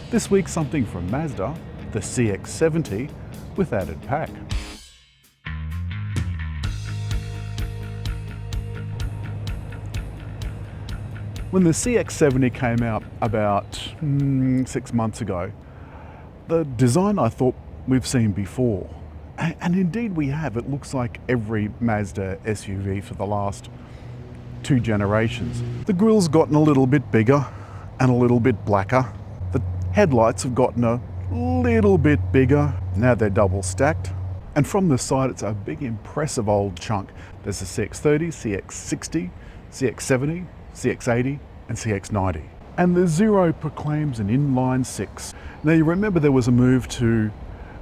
This week something from Mazda, the CX-70 with added pack. When the CX-70 came out about 6 months ago, the design I thought we've seen before, and indeed we have. It looks like every Mazda SUV for the last 2 generations. The grille's gotten a little bit bigger and a little bit blacker. The headlights have gotten a little bit bigger. Now they're double stacked. And from the side, it's a big, impressive old chunk. There's the CX-30, CX-60, CX-70, CX-80 and CX-90. And the Zero proclaims an inline 6. Now you remember there was a move to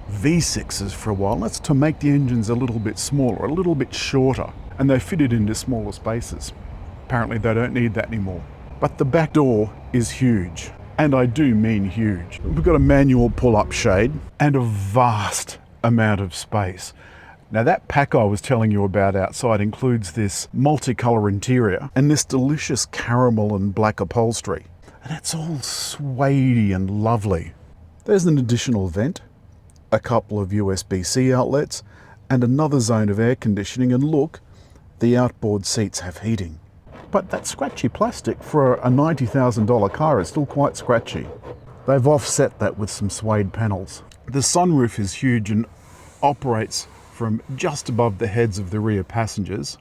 V6s for a while. That's to make the engines a little bit smaller, a little bit shorter, and they fitted into smaller spaces. Apparently they don't need that anymore. But the back door is huge, and I do mean huge. We've got a manual pull-up shade and a vast amount of space. Now that pack I was telling you about outside includes this multicolour interior and this delicious caramel and black upholstery. And it's all suede and lovely. There's an additional vent, a couple of USB-C outlets, and another zone of air conditioning. And look, the outboard seats have heating. But that scratchy plastic for a $90,000 car is still quite scratchy. They've offset that with some suede panels. The sunroof is huge and operates from just above the heads of the rear passengers.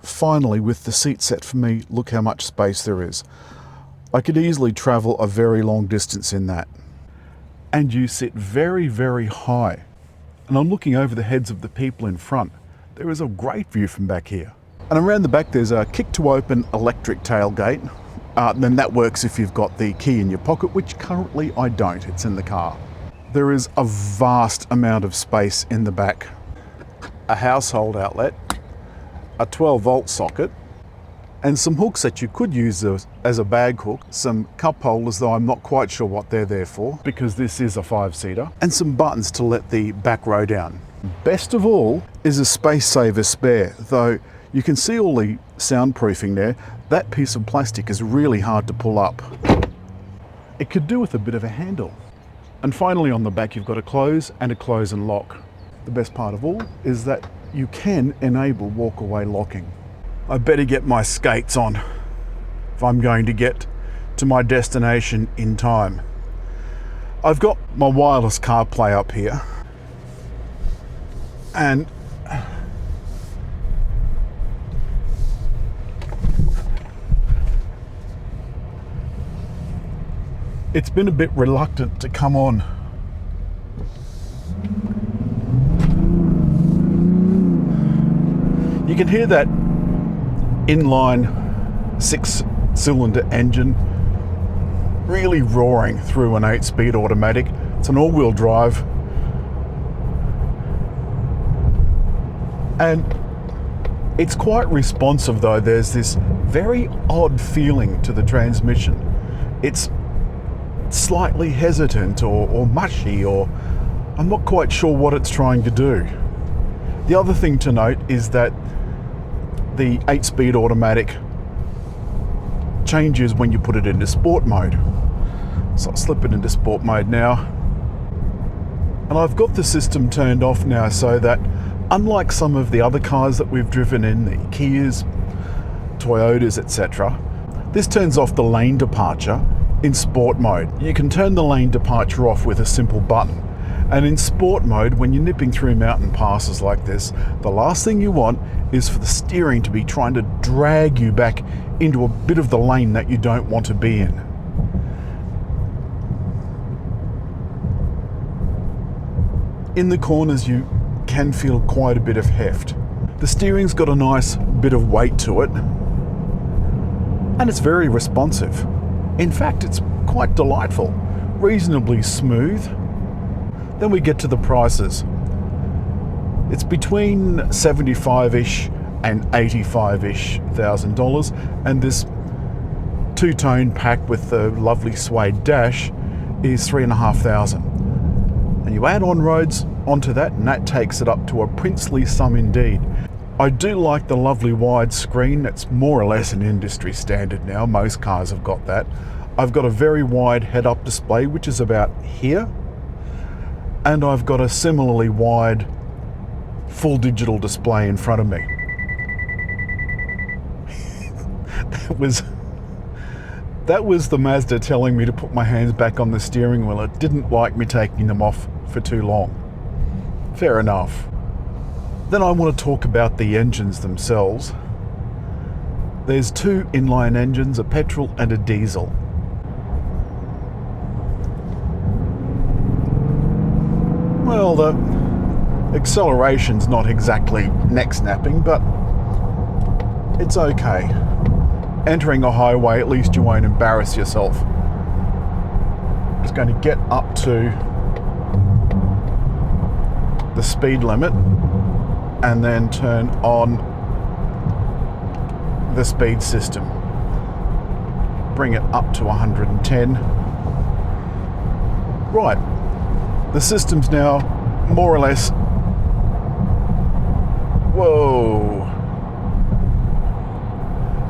Finally, with the seat set for me, look how much space there is. I could easily travel a very long distance in that. And you sit very, very high. And I'm looking over the heads of the people in front. There is a great view from back here. And around the back there's a kick to open electric tailgate. Then that works if you've got the key in your pocket, which currently I don't, it's in the car. There is a vast amount of space in the back. A household outlet, a 12-volt socket, and some hooks that you could use as a bag hook, some cup holders, though I'm not quite sure what they're there for, because this is a 5-seater, and some buttons to let the back row down. Best of all is a space saver spare, though you can see all the soundproofing there. That piece of plastic is really hard to pull up. It could do with a bit of a handle. And finally on the back you've got a close and lock. The best part of all is that you can enable walk-away locking. I better get my skates on if I'm going to get to my destination in time. I've got my wireless CarPlay up here, and it's been a bit reluctant to come on. You can hear that inline 6-cylinder engine really roaring through an 8-speed automatic. It's an all-wheel drive. And it's quite responsive though. There's this very odd feeling to the transmission. It's slightly hesitant or mushy, or I'm not quite sure what it's trying to do. The other thing to note is that the 8-speed automatic changes when you put it into sport mode. So I'll slip it into sport mode now. And I've got the system turned off now so that, unlike some of the other cars that we've driven in, the Kias, Toyotas, etc., this turns off the lane departure in sport mode. You can turn the lane departure off with a simple button. And in sport mode, when you're nipping through mountain passes like this, the last thing you want is for the steering to be trying to drag you back into a bit of the lane that you don't want to be in. In the corners, you can feel quite a bit of heft. The steering's got a nice bit of weight to it, and it's very responsive. In fact, it's quite delightful, reasonably smooth. Then we get to the prices. It's between $75-ish and $85-ish thousand, and this two-tone pack with the lovely suede dash is $3,500. And you add on roads onto that, and that takes it up to a princely sum indeed. I do like the lovely wide screen. That's more or less an industry standard now. Most cars have got that. I've got a very wide head-up display, which is about here, and I've got a similarly wide full digital display in front of me. That was the Mazda telling me to put my hands back on the steering wheel. It didn't like me taking them off for too long. Fair enough. Then I want to talk about the engines themselves. There's two inline engines, a petrol and a diesel. Well, the acceleration's not exactly neck-snapping, but it's okay. Entering a highway, at least you won't embarrass yourself. Just going to get up to the speed limit and then turn on the speed system. Bring it up to 110. Right, the system's now more or less... Whoa.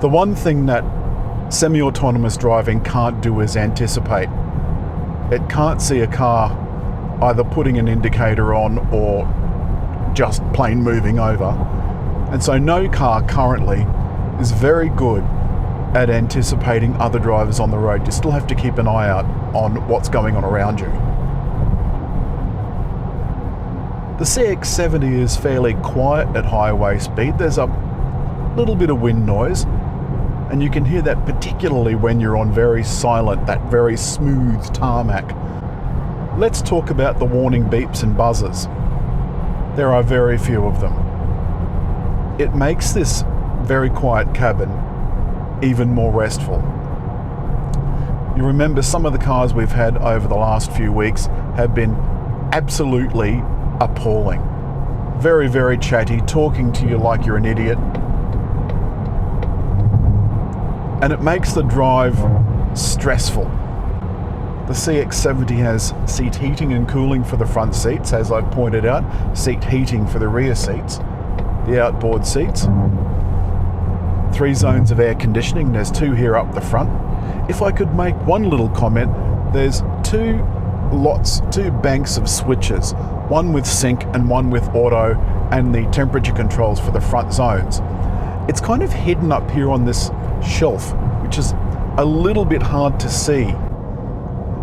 The one thing that semi-autonomous driving can't do is anticipate. It can't see a car either putting an indicator on or just plain moving over. And so no car currently is very good at anticipating other drivers on the road. You still have to keep an eye out on what's going on around you. The CX-70 is fairly quiet at highway speed. There's a little bit of wind noise, and you can hear that particularly when you're on very silent, that very smooth tarmac. Let's talk about the warning beeps and buzzers. There are very few of them. It makes this very quiet cabin even more restful. You remember some of the cars we've had over the last few weeks have been absolutely appalling. Very, very chatty, talking to you like you're an idiot. And it makes the drive stressful. The CX-70 has seat heating and cooling for the front seats, as I've pointed out, seat heating for the rear seats, the outboard seats, 3 zones of air conditioning. There's 2 here up the front. If I could make one little comment, there's 2 banks of switches, one with sync and one with auto, and the temperature controls for the front zones. It's kind of hidden up here on this shelf, which is a little bit hard to see.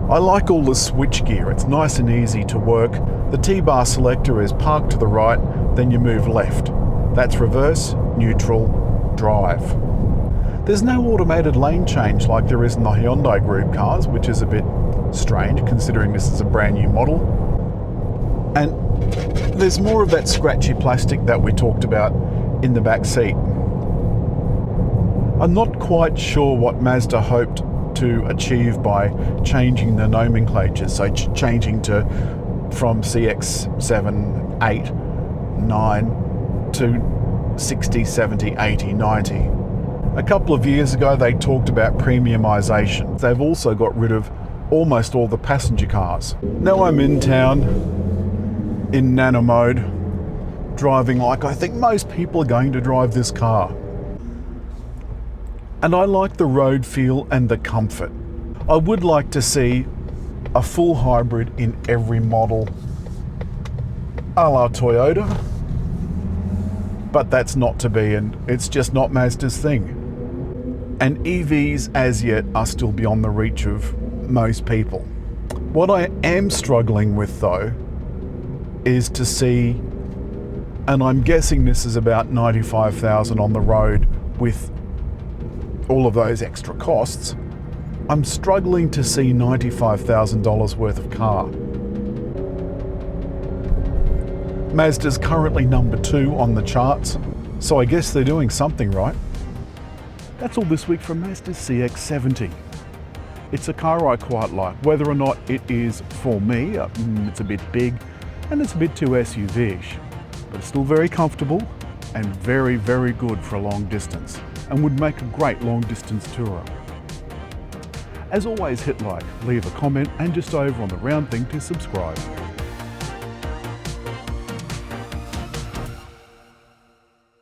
I like all the switch gear. It's nice and easy to work. The T-bar selector is park to the right, then you move left. That's reverse, neutral, drive. There's no automated lane change like there is in the Hyundai Group cars, which is a bit strange considering this is a brand new model. And there's more of that scratchy plastic that we talked about in the back seat. I'm not quite sure what Mazda hoped to achieve by changing the nomenclature, so changing from CX-7, 8, 9 to 60, 70, 80, 90. A couple of years ago they talked about premiumisation. They've also got rid of almost all the passenger cars. Now I'm in town in nano mode, driving like I think most people are going to drive this car. And I like the road feel and the comfort. I would like to see a full hybrid in every model, a la Toyota, but that's not to be, and it's just not Mazda's thing. And EVs as yet are still beyond the reach of most people. What I am struggling with though is to see, and I'm guessing this is about 95,000 on the road with all of those extra costs, I'm struggling to see $95,000 worth of car. Mazda's currently number 2 on the charts, so I guess they're doing something right. That's all this week from Mazda's CX-70. It's a car I quite like, whether or not it is for me. It's a bit big and it's a bit too SUV-ish, but it's still very comfortable and very, very good for a long distance, and would make a great long distance tourer. As always, hit like, leave a comment, and just over on the round thing to subscribe.